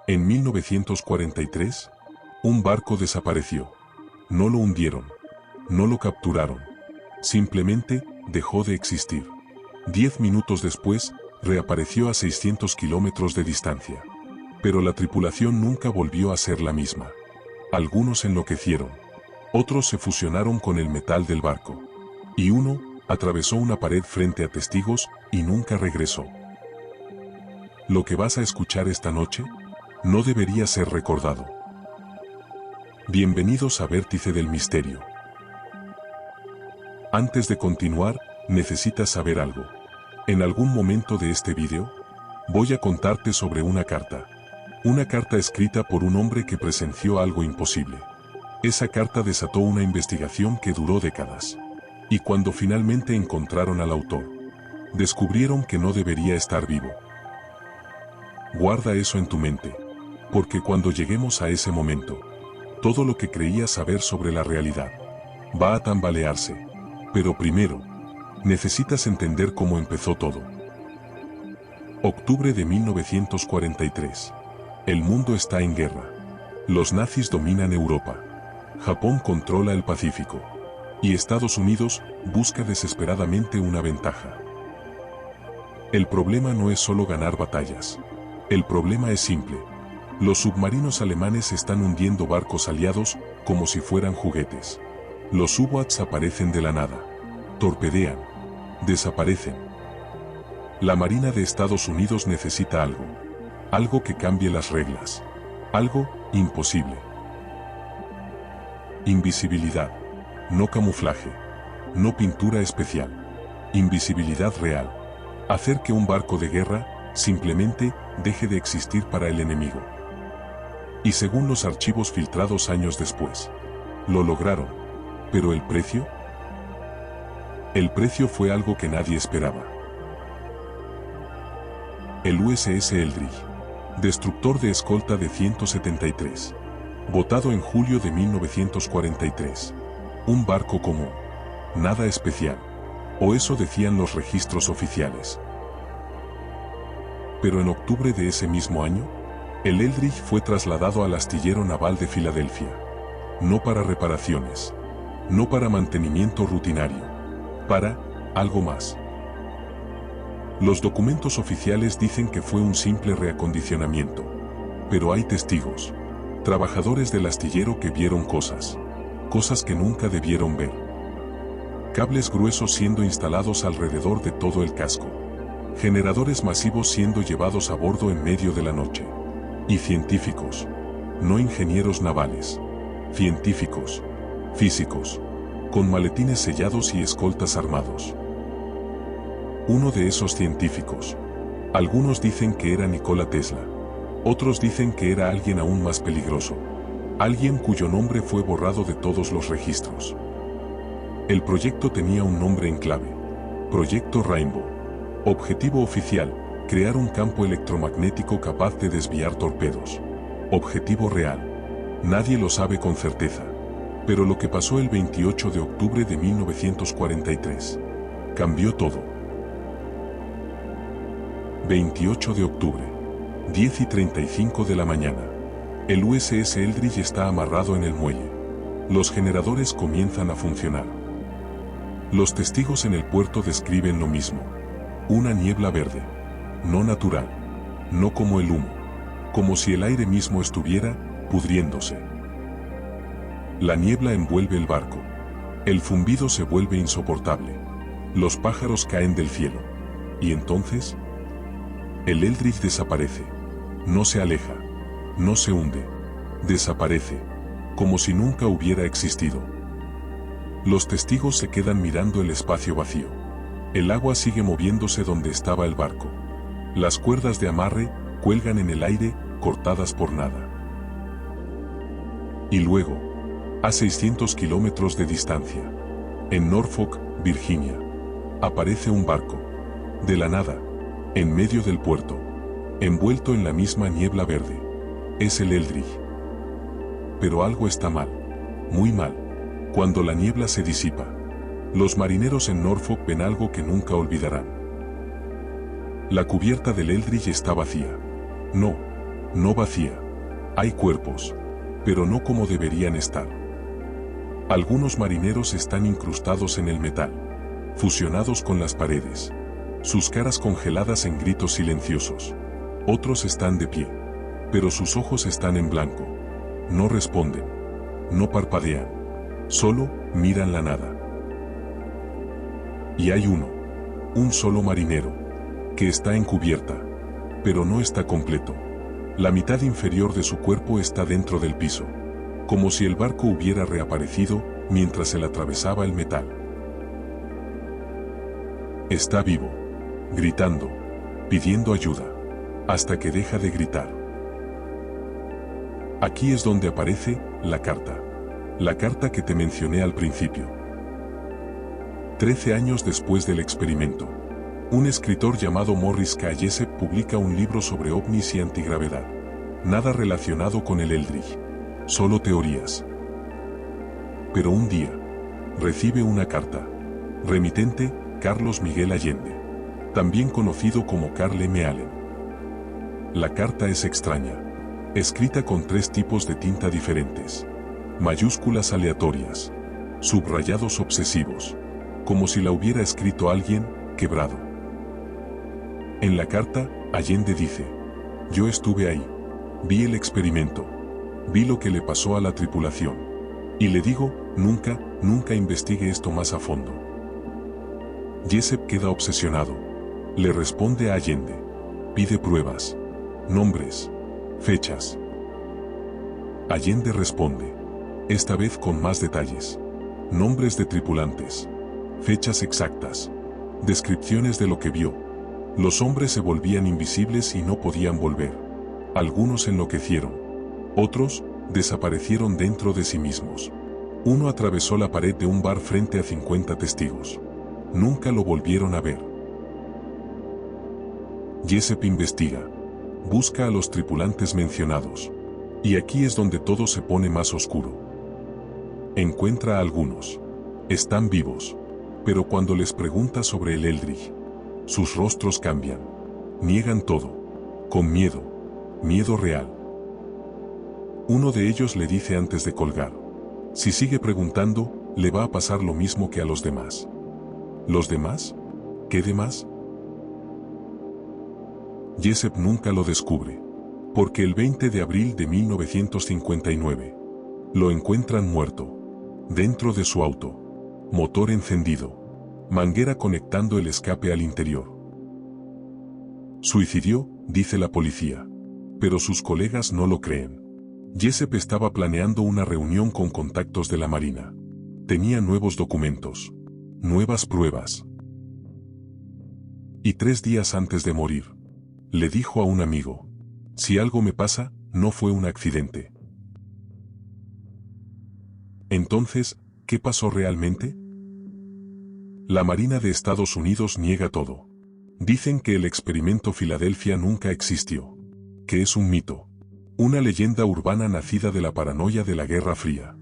En 1943, un barco desapareció. No lo hundieron. No lo capturaron. Simplemente dejó de existir. 10 minutos después, reapareció a 600 kilómetros de distancia. Pero la tripulación nunca volvió a ser la misma. Algunos enloquecieron. Otros se fusionaron con el metal del barco. Y uno atravesó una pared frente a testigos y nunca regresó. Lo que vas a escuchar esta noche no debería ser recordado. Bienvenidos a Vértice del Misterio. Antes de continuar, necesitas saber algo. En algún momento de este vídeo, voy a contarte sobre una carta. Una carta escrita por un hombre que presenció algo imposible. Esa carta desató una investigación que duró décadas. Y cuando finalmente encontraron al autor, descubrieron que no debería estar vivo. Guarda eso en tu mente, porque cuando lleguemos a ese momento, todo lo que creías saber sobre la realidad va a tambalearse. Pero primero, necesitas entender cómo empezó todo. Octubre de 1943. El mundo está en guerra. Los nazis dominan Europa. Japón controla el Pacífico. Y Estados Unidos busca desesperadamente una ventaja. El problema no es solo ganar batallas. El problema es simple. Los submarinos alemanes están hundiendo barcos aliados como si fueran juguetes. Los U-Boats aparecen de la nada. Torpedean. Desaparecen. La Marina de Estados Unidos necesita algo. Algo que cambie las reglas. Algo imposible. Invisibilidad. No camuflaje. No pintura especial. Invisibilidad real. Hacer que un barco de guerra simplemente deje de existir para el enemigo. Y según los archivos filtrados años después, lo lograron. ¿Pero el precio? El precio fue algo que nadie esperaba. El USS Eldridge, destructor de escolta de 173, botado en julio de 1943. Un barco común. Nada especial. O eso decían los registros oficiales. Pero en octubre de ese mismo año, el Eldridge fue trasladado al astillero naval de Filadelfia. No para reparaciones. No para mantenimiento rutinario. Para algo más. Los documentos oficiales dicen que fue un simple reacondicionamiento. Pero hay testigos. Trabajadores del astillero que vieron cosas. Cosas que nunca debieron ver. Cables gruesos siendo instalados alrededor de todo el casco. Generadores masivos siendo llevados a bordo en medio de la noche. Y científicos. No ingenieros navales. Científicos. Físicos. Con maletines sellados y escoltas armados. Uno de esos científicos. Algunos dicen que era Nikola Tesla. Otros dicen que era alguien aún más peligroso. Alguien cuyo nombre fue borrado de todos los registros. El proyecto tenía un nombre en clave. Proyecto Rainbow. Objetivo oficial, crear un campo electromagnético capaz de desviar torpedos. Objetivo real. Nadie lo sabe con certeza. Pero lo que pasó el 28 de octubre de 1943 cambió todo. 28 de octubre, 10:35 de la mañana. El USS Eldridge está amarrado en el muelle. Los generadores comienzan a funcionar. Los testigos en el puerto describen lo mismo. Una niebla verde. No natural. No como el humo. Como si el aire mismo estuviera pudriéndose. La niebla envuelve el barco. El zumbido se vuelve insoportable. Los pájaros caen del cielo. Y entonces, el Eldridge desaparece. No se aleja. No se hunde. Desaparece. Como si nunca hubiera existido. Los testigos se quedan mirando el espacio vacío. El agua sigue moviéndose donde estaba el barco. Las cuerdas de amarre cuelgan en el aire, cortadas por nada. Y luego, a 600 kilómetros de distancia, en Norfolk, Virginia, aparece un barco. De la nada, en medio del puerto, envuelto en la misma niebla verde. Es el Eldridge. Pero algo está mal. Muy mal. Cuando la niebla se disipa, los marineros en Norfolk ven algo que nunca olvidarán. La cubierta del Eldridge está vacía. No, no vacía. Hay cuerpos, pero no como deberían estar. Algunos marineros están incrustados en el metal, fusionados con las paredes, sus caras congeladas en gritos silenciosos. Otros están de pie, pero sus ojos están en blanco. No responden, no parpadean, solo miran la nada. Y hay un solo marinero, que está en cubierta, pero no está completo. La mitad inferior de su cuerpo está dentro del piso, como si el barco hubiera reaparecido mientras él atravesaba el metal. Está vivo, gritando, pidiendo ayuda, hasta que deja de gritar. Aquí es donde aparece la carta que te mencioné al principio. 13 años después del experimento, un escritor llamado Morris K. Jessup publica un libro sobre ovnis y antigravedad. Nada relacionado con el Eldridge, solo teorías. Pero un día, recibe una carta. Remitente, Carlos Miguel Allende, también conocido como Carl M. Allen. La carta es extraña, escrita con 3 tipos de tinta diferentes, mayúsculas aleatorias, subrayados obsesivos, como si la hubiera escrito alguien quebrado. En la carta, Allende dice: yo estuve ahí, vi el experimento, vi lo que le pasó a la tripulación, y le digo, nunca investigue esto más a fondo. Jessup queda obsesionado, le responde a Allende, pide pruebas, nombres, fechas. Allende responde, esta vez con más detalles, nombres de tripulantes, fechas exactas, descripciones de lo que vio. Los hombres se volvían invisibles y no podían volver. Algunos enloquecieron. Otros desaparecieron dentro de sí mismos. Uno atravesó la pared de un bar frente a 50 testigos. Nunca lo volvieron a ver. Jessup investiga. Busca a los tripulantes mencionados. Y aquí es donde todo se pone más oscuro. Encuentra a algunos. Están vivos. Pero cuando les pregunta sobre el Eldridge, sus rostros cambian. Niegan todo. Con miedo. Miedo real. Uno de ellos le dice antes de colgar: si sigue preguntando, le va a pasar lo mismo que a los demás. ¿Los demás? ¿Qué demás? Jessup nunca lo descubre, porque el 20 de abril de 1959, lo encuentran muerto, dentro de su auto, motor encendido, manguera conectando el escape al interior. Suicidió, dice la policía, pero sus colegas no lo creen. Jessup estaba planeando una reunión con contactos de la Marina. Tenía nuevos documentos, nuevas pruebas. Y 3 días antes de morir, le dijo a un amigo: si algo me pasa, no fue un accidente. Entonces, ¿qué pasó realmente? La Marina de Estados Unidos niega todo. Dicen que el experimento Filadelfia nunca existió, que es un mito, una leyenda urbana nacida de la paranoia de la Guerra Fría.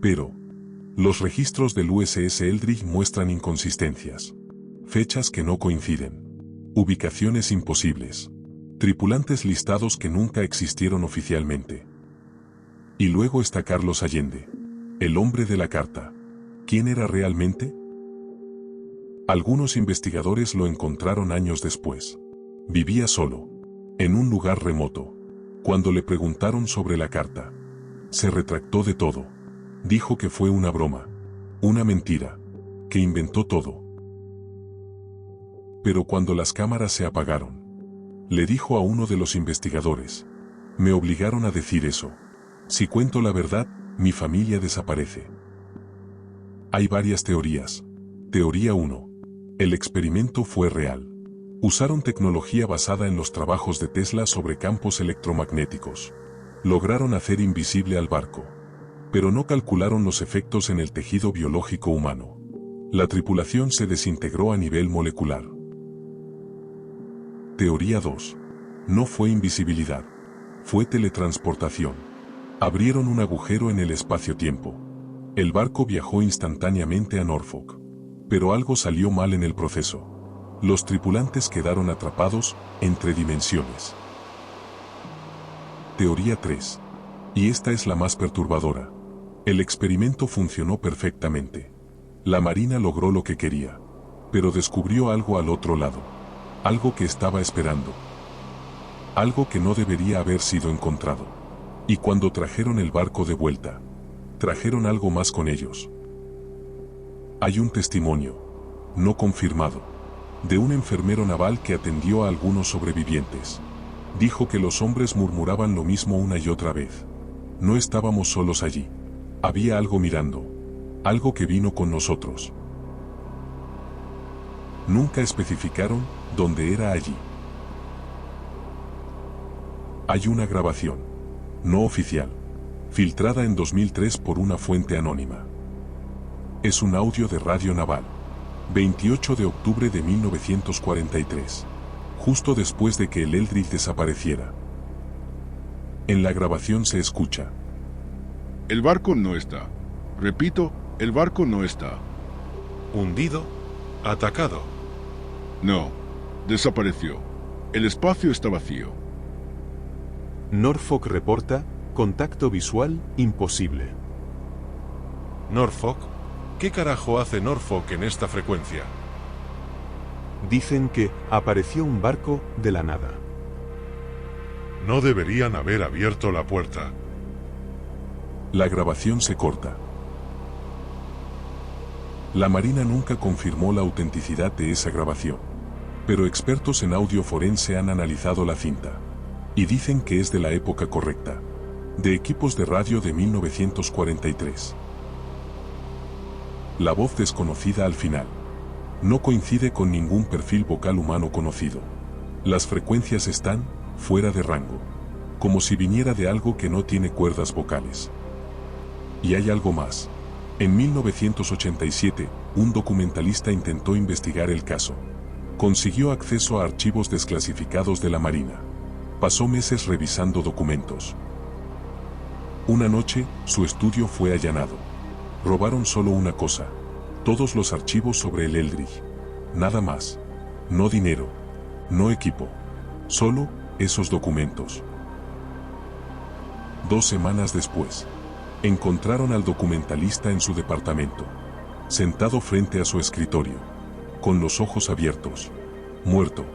Pero los registros del USS Eldridge muestran inconsistencias, fechas que no coinciden, ubicaciones imposibles, tripulantes listados que nunca existieron oficialmente. Y luego está Carlos Allende, el hombre de la carta. ¿Quién era realmente? Algunos investigadores lo encontraron años después. Vivía solo, en un lugar remoto. Cuando le preguntaron sobre la carta, se retractó de todo. Dijo que fue una broma, una mentira, que inventó todo. Pero cuando las cámaras se apagaron, le dijo a uno de los investigadores: me obligaron a decir eso. Si cuento la verdad, mi familia desaparece. Hay varias teorías. Teoría 1. El experimento fue real. Usaron tecnología basada en los trabajos de Tesla sobre campos electromagnéticos. Lograron hacer invisible al barco, pero no calcularon los efectos en el tejido biológico humano. La tripulación se desintegró a nivel molecular. Teoría 2. No fue invisibilidad. Fue teletransportación. Abrieron un agujero en el espacio-tiempo. El barco viajó instantáneamente a Norfolk. Pero algo salió mal en el proceso. Los tripulantes quedaron atrapados entre dimensiones. Teoría 3. Y esta es la más perturbadora. El experimento funcionó perfectamente. La Marina logró lo que quería. Pero descubrió algo al otro lado. Algo que estaba esperando. Algo que no debería haber sido encontrado. Y cuando trajeron el barco de vuelta, trajeron algo más con ellos. Hay un testimonio, no confirmado, de un enfermero naval que atendió a algunos sobrevivientes. Dijo que los hombres murmuraban lo mismo una y otra vez. No estábamos solos allí. Había algo mirando. Algo que vino con nosotros. Nunca especificaron dónde era allí. Hay una grabación, no oficial, filtrada en 2003 por una fuente anónima. Es un audio de Radio Naval. 28 de octubre de 1943. Justo después de que el Eldridge desapareciera. En la grabación se escucha: el barco no está. Repito, el barco no está. ¿Hundido? ¿Atacado? No, desapareció. El espacio está vacío. Norfolk reporta, contacto visual imposible. ¿Norfolk? ¿Qué carajo hace Norfolk en esta frecuencia? Dicen que apareció un barco de la nada. No deberían haber abierto la puerta. La grabación se corta. La Marina nunca confirmó la autenticidad de esa grabación. Pero expertos en audio forense han analizado la cinta. Y dicen que es de la época correcta. De equipos de radio de 1943. La voz desconocida al final. No coincide con ningún perfil vocal humano conocido. Las frecuencias están fuera de rango. Como si viniera de algo que no tiene cuerdas vocales. Y hay algo más. En 1987, un documentalista intentó investigar el caso. Consiguió acceso a archivos desclasificados de la Marina. Pasó meses revisando documentos. Una noche, su estudio fue allanado. Robaron solo una cosa. Todos los archivos sobre el Eldridge. Nada más. No dinero. No equipo. Solo esos documentos. 2 semanas después, encontraron al documentalista en su departamento. Sentado frente a su escritorio. Con los ojos abiertos. Muerto.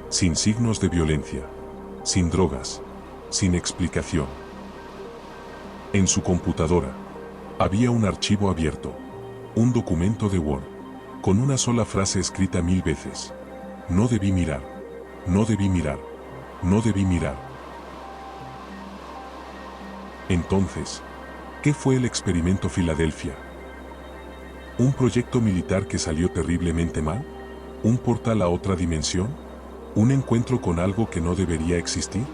Sin signos de violencia. Sin drogas. Sin explicación. En su computadora había un archivo abierto. Un documento de Word, con una sola frase escrita 1000 veces. No debí mirar. No debí mirar. No debí mirar. Entonces, ¿qué fue el experimento Filadelfia? ¿Un proyecto militar que salió terriblemente mal? ¿Un portal a otra dimensión? ¿Un encuentro con algo que no debería existir?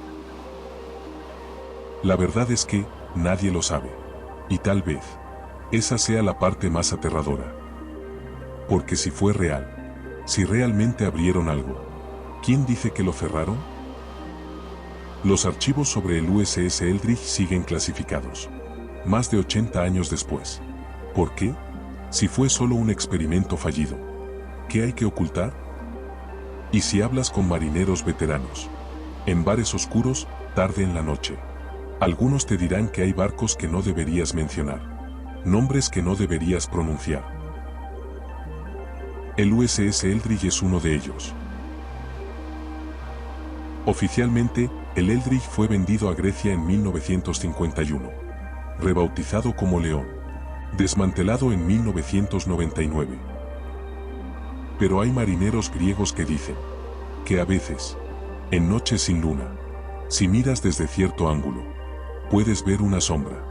La verdad es que nadie lo sabe. Y tal vez esa sea la parte más aterradora. Porque si fue real, si realmente abrieron algo, ¿quién dice que lo cerraron? Los archivos sobre el USS Eldridge siguen clasificados. Más de 80 años después. ¿Por qué? Si fue solo un experimento fallido. ¿Qué hay que ocultar? Y si hablas con marineros veteranos, en bares oscuros, tarde en la noche, algunos te dirán que hay barcos que no deberías mencionar. Nombres que no deberías pronunciar. El USS Eldridge es uno de ellos. Oficialmente, el Eldridge fue vendido a Grecia en 1951. Rebautizado como León. Desmantelado en 1999. Pero hay marineros griegos que dicen que a veces, en noches sin luna, si miras desde cierto ángulo, puedes ver una sombra.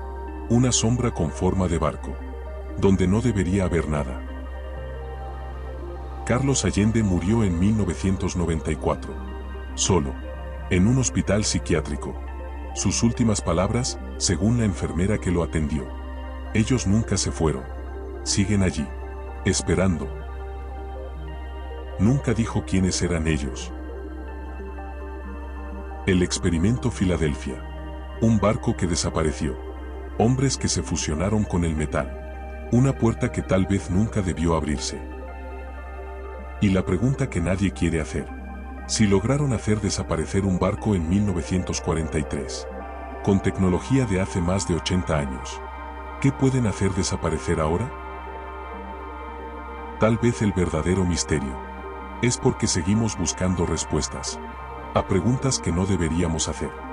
Una sombra con forma de barco, donde no debería haber nada. Carlos Allende murió en 1994, solo, en un hospital psiquiátrico. Sus últimas palabras, según la enfermera que lo atendió: ellos nunca se fueron. Siguen allí, esperando. Nunca dijo quiénes eran ellos. El experimento Filadelfia. Un barco que desapareció. Hombres que se fusionaron con el metal. Una puerta que tal vez nunca debió abrirse. Y la pregunta que nadie quiere hacer: si lograron hacer desaparecer un barco en 1943, con tecnología de hace más de 80 años. ¿Qué pueden hacer desaparecer ahora? Tal vez el verdadero misterio es porque seguimos buscando respuestas a preguntas que no deberíamos hacer.